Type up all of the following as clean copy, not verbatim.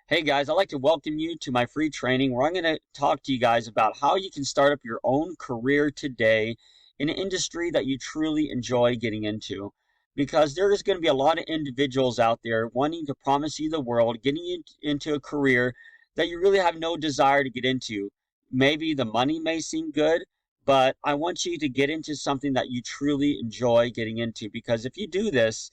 Hey guys, I'd like to welcome you to my free training where I'm going to talk to you guys about how you can start up your own career today in an industry that you truly enjoy getting into. Because there is going to be a lot of individuals out there wanting to promise you the world, getting you into a career that you really have no desire to get into. Maybe the money may seem good, but I want you to get into something that you truly enjoy getting into. Because if you do this,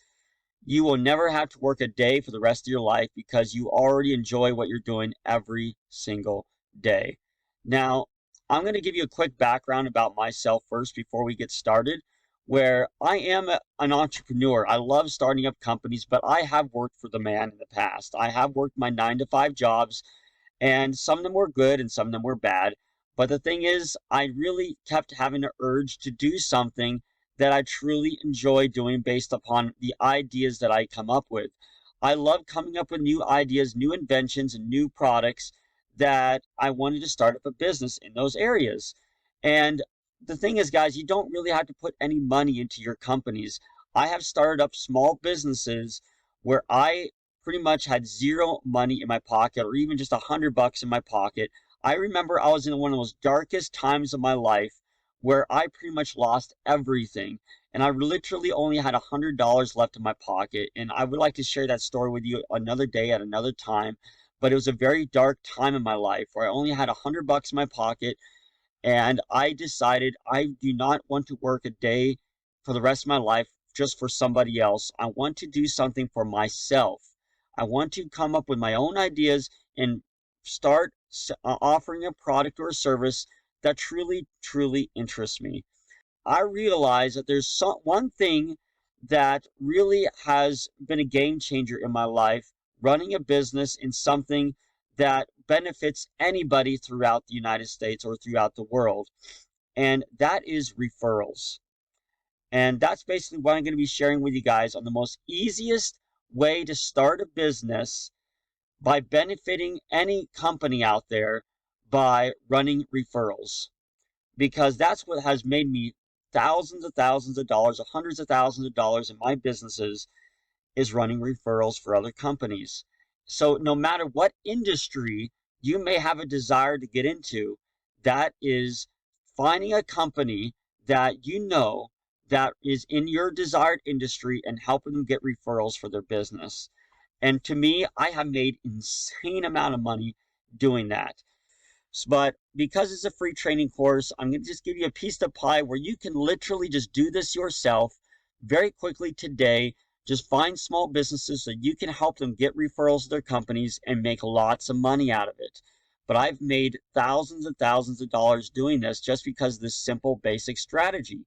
you will never have to work a day for the rest of your life because you already enjoy what you're doing every single day. Now, I'm going to give you a quick background about myself first before we get started, where I am an entrepreneur. I love starting up companies, but I have worked for the man in the past. I have worked my 9 to 5 jobs, and some of them were good and some of them were bad. But the thing is, I really kept having the urge to do something that I truly enjoy doing based upon the ideas that I come up with. I love coming up with new ideas, new inventions, and new products that I wanted to start up a business in those areas. And the thing is, guys, you don't really have to put any money into your companies. I have started up small businesses where I pretty much had zero money in my pocket or even just $100 in my pocket. I remember I was in one of those darkest times of my life where I pretty much lost everything. And I literally only had $100 left in my pocket. And I would like to share that story with you another day at another time. But it was a very dark time in my life where I only had $100 in my pocket. And I decided I do not want to work a day for the rest of my life just for somebody else. I want to do something for myself. I want to come up with my own ideas and start offering a product or a service that truly, truly interests me. I realize that there's one thing that really has been a game changer in my life, running a business in something that benefits anybody throughout the United States or throughout the world, and that is referrals. And that's basically what I'm going to be sharing with you guys on the most easiest way to start a business by benefiting any company out there by running referrals, because that's what has made me thousands of dollars, or hundreds of thousands of dollars in my businesses is running referrals for other companies. So no matter what industry you may have a desire to get into, that is finding a company that you know that is in your desired industry and helping them get referrals for their business. And to me, I have made insane amount of money doing that. But because it's a free training course, I'm going to just give you a piece of pie where you can literally just do this yourself very quickly today. Just find small businesses so you can help them get referrals to their companies and make lots of money out of it. But I've made thousands and thousands of dollars doing this just because of this simple basic strategy.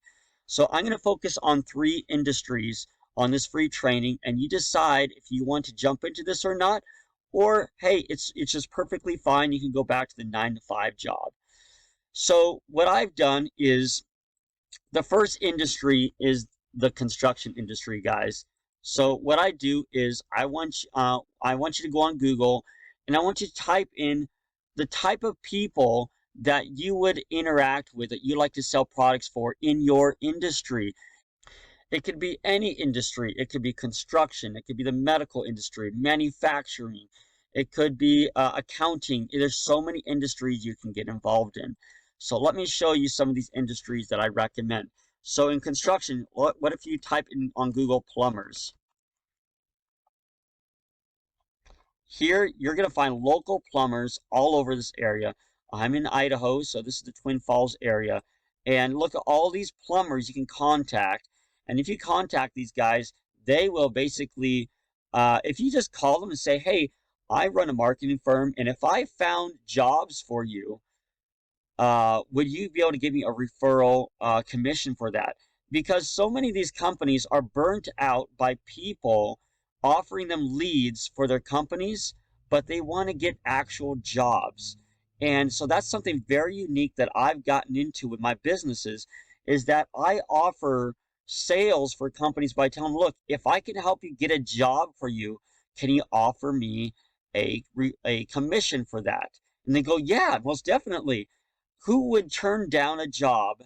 So I'm going to focus on 3 industries on this free training, and you decide if you want to jump into this or not, or hey, it's just perfectly fine. You can go back to the 9 to 5 job. So what I've done is the first industry is the construction industry, guys. So what I do is I want you to go on Google and I want you to type in the type of people that you would interact with, that you like to sell products for in your industry. It could be any industry. It could be construction. It could be the medical industry, manufacturing. It could be accounting. There's so many industries you can get involved in. So let me show you some of these industries that I recommend. So in construction, what if you type in on Google plumbers? Here, you're going to find local plumbers all over this area. I'm in Idaho, so this is the Twin Falls area. And look at all these plumbers you can contact. And if you contact these guys, they will basically, if you just call them and say, hey, I run a marketing firm, and if I found jobs for you, would you be able to give me a referral commission for that? Because so many of these companies are burnt out by people offering them leads for their companies, but they want to get actual jobs. And so that's something very unique that I've gotten into with my businesses, is that I offer sales for companies by telling them, look, if I can help you get a job for you, can you offer me a commission for that? And they go, yeah, most definitely. Who would turn down a job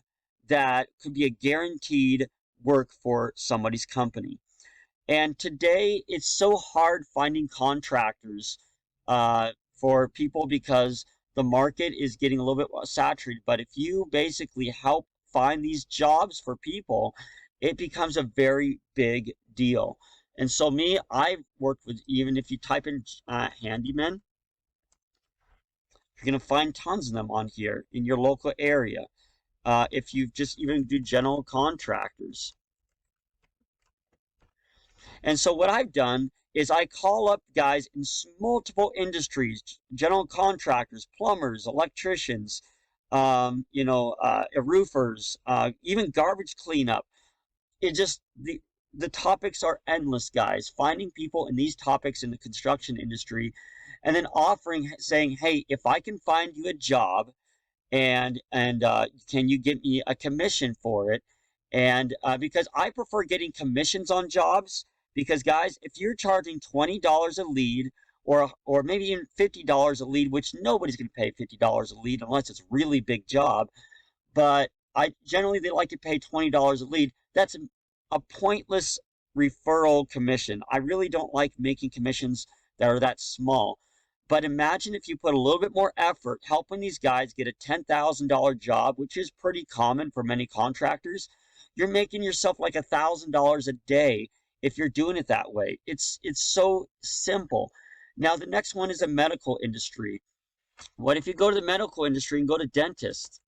that could be a guaranteed work for somebody's company? And today it's so hard finding contractors for people because the market is getting a little bit saturated. But if you basically help find these jobs for people, it becomes a very big deal. And so me, I've worked with, even if you type in handyman, you're going to find tons of them on here in your local area. If you just even do general contractors. And so what I've done is I call up guys in multiple industries, general contractors, plumbers, electricians, roofers, even garbage cleanup. It just the topics are endless, guys. Finding people in these topics in the construction industry, and then offering, saying, "Hey, if I can find you a job, and can you give me a commission for it?" And because I prefer getting commissions on jobs, because guys, if you're charging $20 a lead, or maybe even $50 a lead, which nobody's going to pay $50 a lead unless it's a really big job, but I generally they like to pay $20 a lead. That's a pointless referral commission. I really don't like making commissions that are that small. But imagine if you put a little bit more effort helping these guys get a $10,000 job, which is pretty common for many contractors. You're making yourself like $1,000 a day if you're doing it that way. It's so simple. Now the next one is the medical industry. What if you go to the medical industry and go to dentists?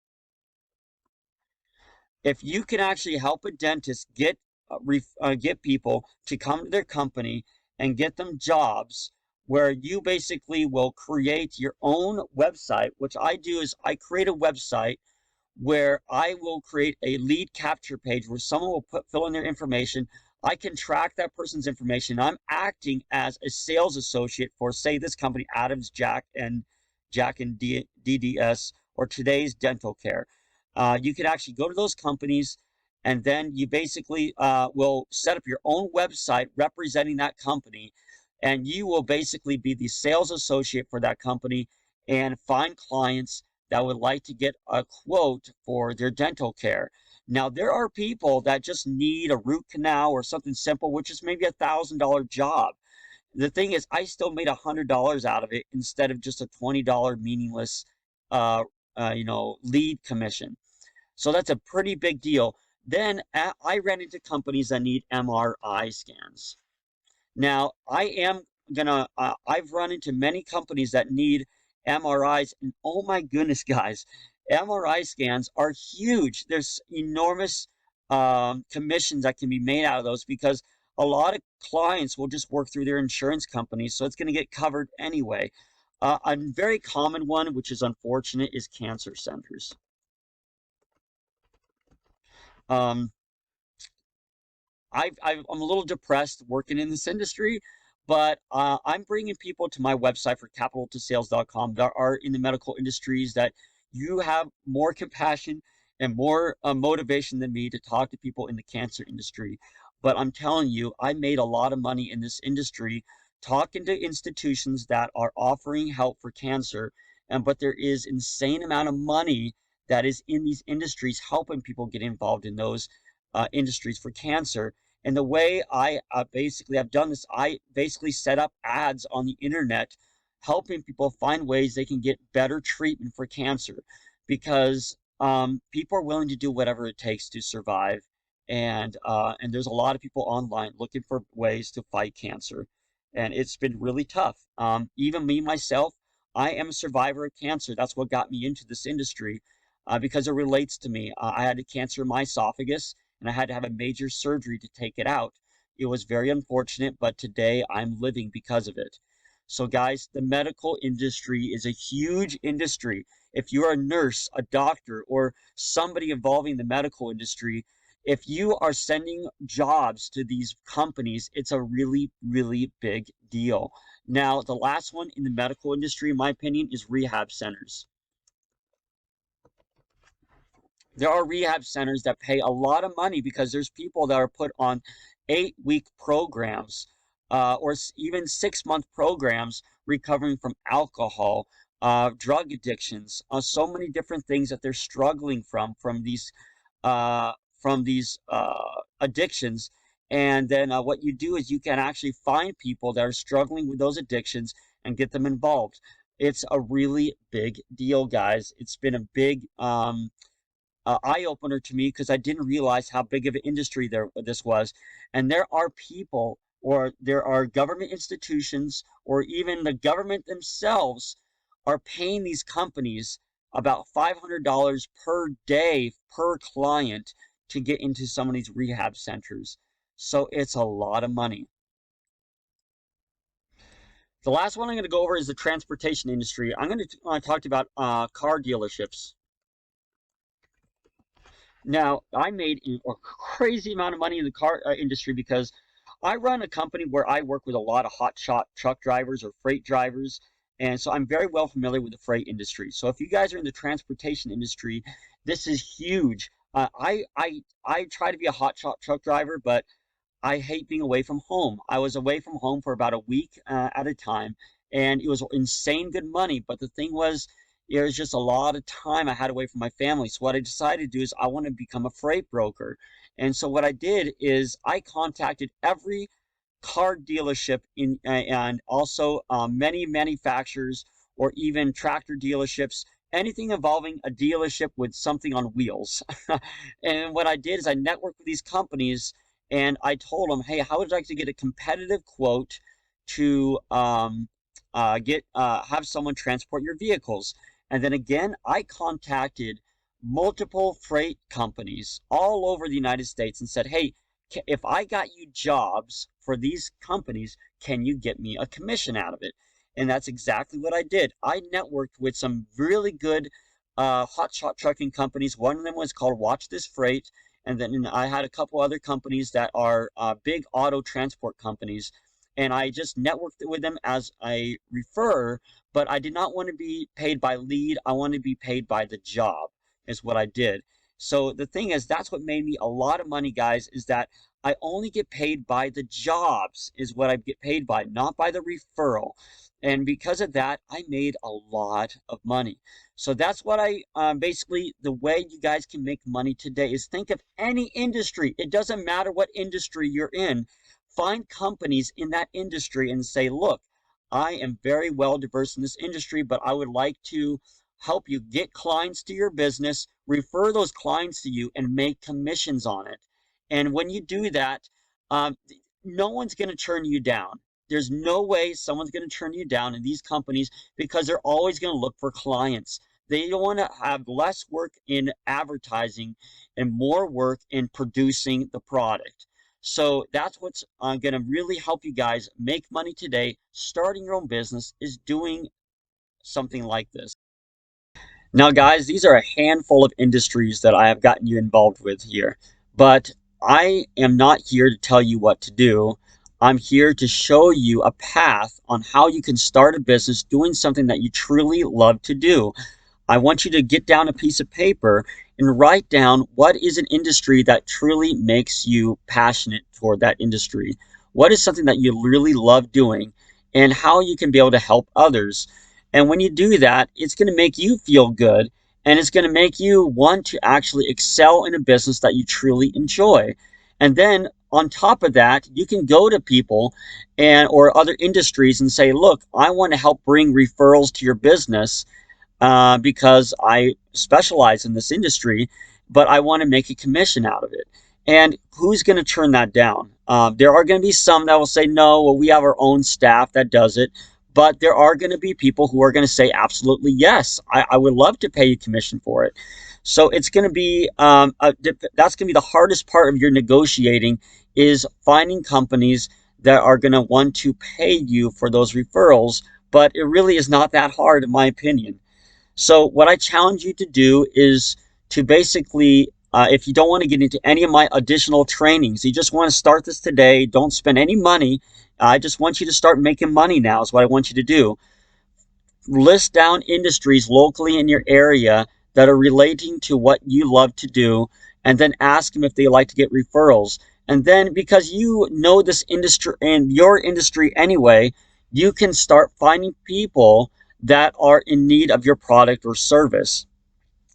If you can actually help a dentist get people to come to their company and get them jobs, where you basically will create your own website. What I do is I create a website where I will create a lead capture page where someone will fill in their information. I can track that person's information. I'm acting as a sales associate for, say, this company, Adams Jack and DDS, or Today's Dental Care. You can actually go to those companies, and then you basically will set up your own website representing that company, and you will basically be the sales associate for that company and find clients that would like to get a quote for their dental care. Now, there are people that just need a root canal or something simple, which is maybe $1,000 job. The thing is, I still made $100 out of it instead of just a $20 meaningless, lead commission. So that's a pretty big deal. Then I ran into companies that need MRI scans. Now, I've run into many companies that need MRIs, and oh my goodness, guys, MRI scans are huge. There's enormous commissions that can be made out of those because a lot of clients will just work through their insurance companies, so it's going to get covered anyway. A very common one, which is unfortunate, is cancer centers. Um, I'm a little depressed working in this industry, but I'm bringing people to my website for capitaltosales.com that are in the medical industries, that you have more compassion and more motivation than me to talk to people in the cancer industry. But I'm telling you, I made a lot of money in this industry talking to institutions that are offering help for cancer, but there is insane amount of money that is in these industries helping people get involved in those industries for cancer. And the way I basically have done this, I basically set up ads on the internet helping people find ways they can get better treatment for cancer, because people are willing to do whatever it takes to survive. And there's a lot of people online looking for ways to fight cancer. And it's been really tough. Even me, myself, I am a survivor of cancer. That's what got me into this industry, because it relates to me. I had a cancer in my esophagus, and I had to have a major surgery to take it out. It was very unfortunate, but today I'm living because of it. So, guys, the medical industry is a huge industry. If you're a nurse, a doctor, or somebody involving the medical industry, if you are sending jobs to these companies, it's a really, really big deal. Now, the last one in the medical industry, in my opinion, is rehab centers. There are rehab centers that pay a lot of money because there's people that are put on 8-week programs, or even 6-month programs, recovering from alcohol, drug addictions, so many different things that they're struggling uh, from these addictions. And then what you do is you can actually find people that are struggling with those addictions, and get them involved. It's a really big deal, guys. It's been a big eye opener to me because I didn't realize how big of an industry this was. And there are people, or there are government institutions, or even the government themselves are paying these companies about $500 per day per client to get into some of these rehab centers. So it's a lot of money. The last one I'm going to go over is the transportation industry. I'm going to talk about car dealerships. Now, I made a crazy amount of money in the car industry because I run a company where I work with a lot of hotshot truck drivers or freight drivers. And so I'm very well familiar with the freight industry. So if you guys are in the transportation industry, this is huge. I try to be a hotshot truck driver, but I hate being away from home. I was away from home for about a week at a time, and it was insane good money. But the thing was, it was just a lot of time I had away from my family. So what I decided to do is I want to become a freight broker. And so what I did is I contacted every car dealership and also many manufacturers or even tractor dealerships, anything involving a dealership with something on wheels. And what I did is I networked with these companies and I told them, hey, how would you like to get a competitive quote to get have someone transport your vehicles? And then again, I contacted multiple freight companies all over the United States and said, hey, if I got you jobs for these companies, can you get me a commission out of it? And that's exactly what I did. I networked with some really good hotshot trucking companies. One of them was called Watch This Freight. And then I had a couple other companies that are big auto transport companies. And I just networked with them as a referrer, but I did not want to be paid by lead. I wanted to be paid by the job, is what I did. So the thing is, that's what made me a lot of money, guys, is that I only get paid by the jobs, is what I get paid by, not by the referral. And because of that, I made a lot of money. So that's what I basically, the way you guys can make money today is think of any industry. It doesn't matter what industry you're in. Find companies in that industry and say, look, I am very well diverse in this industry, but I would like to help you get clients to your business, refer those clients to you, and make commissions on it. And when you do that, um, no one's going to turn you down. There's no way someone's going to turn you down in these companies because they're always going to look for clients. They don't want to have less work in advertising and more work in producing the product. So that's what's going to really help you guys make money today. Starting your own business is doing something like this. Now, guys, these are a handful of industries that I have gotten you involved with here, but I am not here to tell you what to do. I'm here to show you a path on how you can start a business doing something that you truly love to do. I want you to get down a piece of paper and write down what is an industry that truly makes you passionate toward that industry. What is something that you really love doing and how you can be able to help others. And when you do that, it's going to make you feel good and it's going to make you want to actually excel in a business that you truly enjoy. And then on top of that, you can go to people and or other industries and say, look, I want to help bring referrals to your business because I specialize in this industry, but I want to make a commission out of it. And who's going to turn that down? There are going to be some that will say, no, well, we have our own staff that does it. But there are going to be people who are going to say, absolutely, yes, I would love to pay you commission for it. So it's going to be, that's going to be the hardest part of your negotiating is finding companies that are going to want to pay you for those referrals. But it really is not that hard, in my opinion. So what I challenge you to do is to basically, if you don't want to get into any of my additional trainings, you just want to start this today, don't spend any money. I just want you to start making money now is what I want you to do. List down industries locally in your area that are relating to what you love to do, and then ask them if they like to get referrals. And then because you know this industry and your industry anyway, you can start finding people that are in need of your product or service.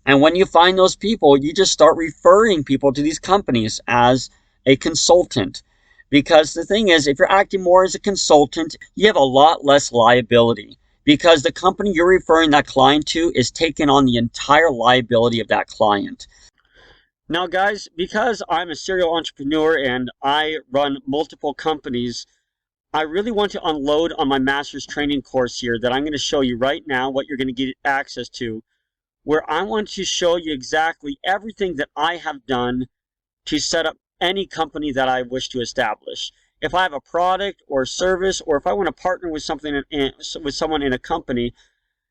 And when you find those people, you just start referring people to these companies as a consultant. Because the thing is, if you're acting more as a consultant, you have a lot less liability because the company you're referring that client to is taking on the entire liability of that client. Now, guys, because I'm a serial entrepreneur and I run multiple companies, I really want to unload on my master's training course here that I'm going to show you right now what you're going to get access to, where I want to show you exactly everything that I have done to set up any company that I wish to establish. If I have a product or service, or if I want to partner with with someone in a company,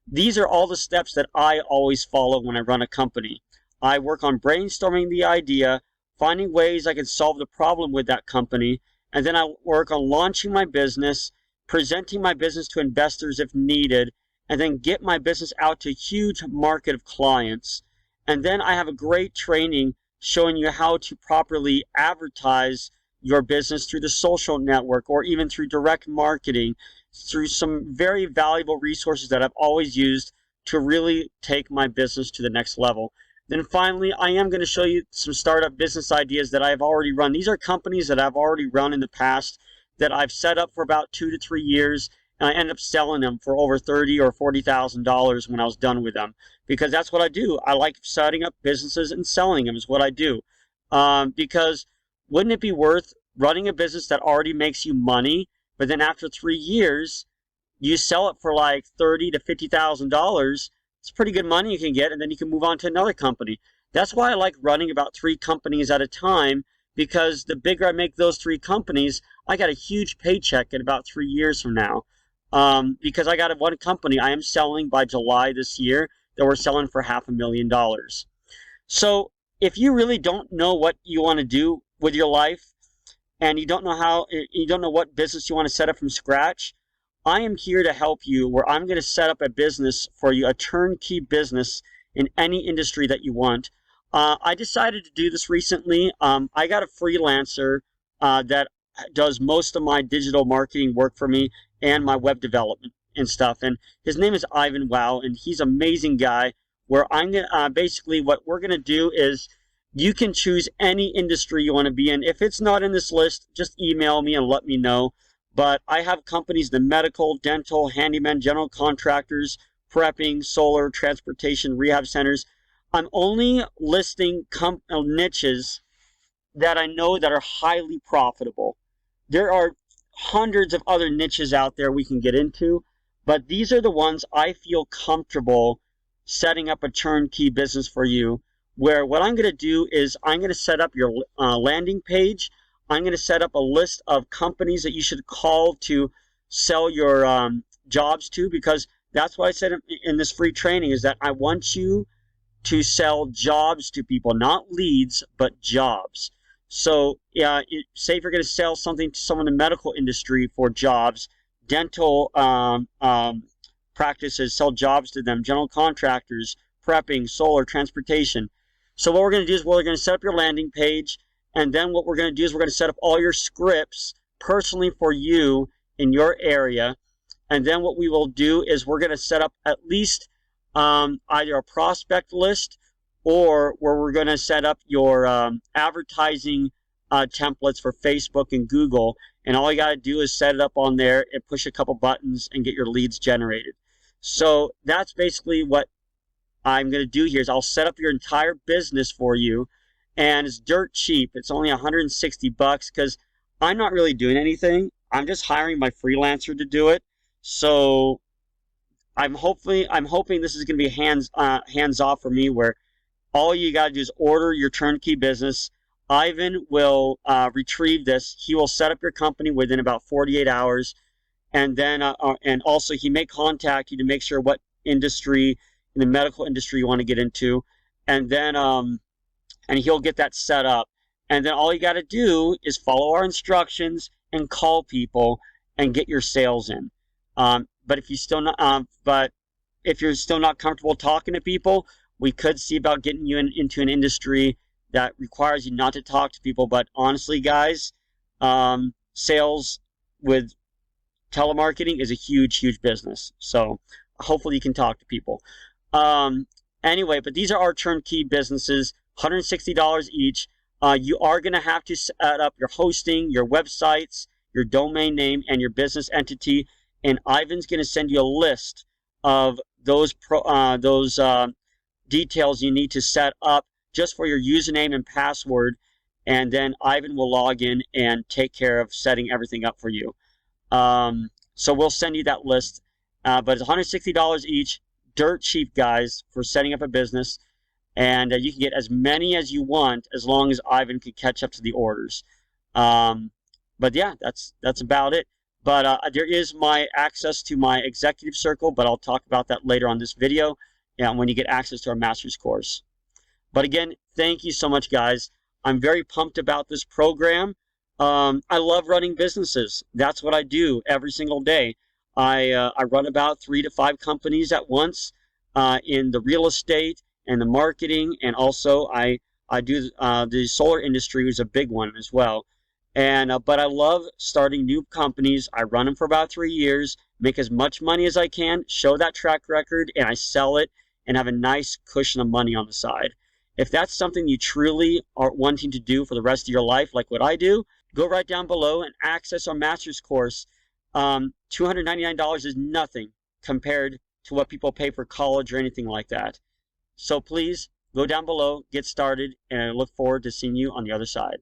these are all the steps that I always follow when I run a company. I work on brainstorming the idea, finding ways I can solve the problem with that company, and then I work on launching my business, presenting my business to investors if needed, and then get my business out to a huge market of clients. And then I have a great training showing you how to properly advertise your business through the social network or even through direct marketing, through some very valuable resources that I've always used to really take my business to the next level. Then finally, I am going to show you some startup business ideas that I've already run. These are companies that I've already run in the past that I've set up for about 2 to 3 years, and I end up selling them for over $30,000 or $40,000 when I was done with them, because that's what I do. I like setting up businesses and selling them is what I do. Because wouldn't it be worth running a business that already makes you money, but then after 3 years, you sell it for like $30,000 to $50,000? It's pretty good money you can get, and then you can move on to another company. That's why I like running about 3 companies at a time, because the bigger I make those 3 companies, I got a huge paycheck in about 3 years from now. Because I got one company I am selling by July this year that we're selling for $500,000. So if you really don't know what you want to do with your life, and you don't know what business you want to set up from scratch, I am here to help you, where I'm going to set up a business for you, a turnkey business in any industry that you want. I decided to do this recently. I got a freelancer that does most of my digital marketing work for me and my web development and stuff. And his name is Ivan Wow, and he's an amazing guy. Where I'm gonna basically what we're gonna do is you can choose any industry you want to be in. If it's not in this list, just email me and let me know. But I have companies, the medical, dental, handyman, general contractors, prepping, solar, transportation, rehab centers. I'm only listing niches that I know that are highly profitable. There are hundreds of other niches out there we can get into, but these are the ones I feel comfortable setting up a turnkey business for you, where what I'm going to do is I'm going to set up your landing page. I'm going to set up a list of companies that you should call to sell your jobs to, because that's what I said in this free training, is that I want you to sell jobs to people, not leads, but jobs. So say if you're going to sell something to someone in the medical industry for jobs, dental practices, sell jobs to them, general contractors, prepping, solar, transportation. So what we're going to do is we're going to set up your landing page, and then what we're going to do is we're going to set up all your scripts personally for you in your area. And then what we will do is we're going to set up at least either a prospect list, or where we're going to set up your advertising templates for Facebook and Google. And all you got to do is set it up on there and push a couple buttons and get your leads generated. So that's basically what I'm going to do here, is I'll set up your entire business for you, and it's dirt cheap. It's only $160 because I'm not really doing anything. I'm just hiring my freelancer to do it. So I'm hoping this is going to be hands off for me, where all you got to do is order your turnkey business. Ivan will retrieve this. He will set up your company within about 48 hours, and then and also he may contact you to make sure what industry in the medical industry you want to get into, and then and he'll get that set up. And then all you got to do is follow our instructions and call people and get your sales in. But if you're still not comfortable talking to people, we could see about getting you into an industry that requires you not to talk to people. But honestly, guys, sales with telemarketing is a huge business. So hopefully you can talk to people. Anyway, but these are our turnkey businesses, $160 each. You are going to have to set up your hosting, your websites, your domain name, and your business entity. And Ivan's going to send you a list of those details you need to set up just for your username and password. And then Ivan will log in and take care of setting everything up for you. So we'll send you that list. But it's $160 each, dirt cheap, guys, for setting up a business. And you can get as many as you want as long as Ivan can catch up to the orders. But yeah, that's about it. But there is my access to my executive circle, but I'll talk about that later on this video, when you get access to our master's course. But again, thank you so much, guys. I'm very pumped about this program. I love running businesses. That's what I do every single day. I run about 3 to 5 companies at once in the real estate and the marketing, and also I do the solar industry, which is a big one as well. And but I love starting new companies. I run them for about 3 years, make as much money as I can, show that track record, and I sell it and have a nice cushion of money on the side. If that's something you truly are wanting to do for the rest of your life, like what I do, go right down below and access our master's course. $299 is nothing compared to what people pay for college or anything like that. So please go down below, get started, and I look forward to seeing you on the other side.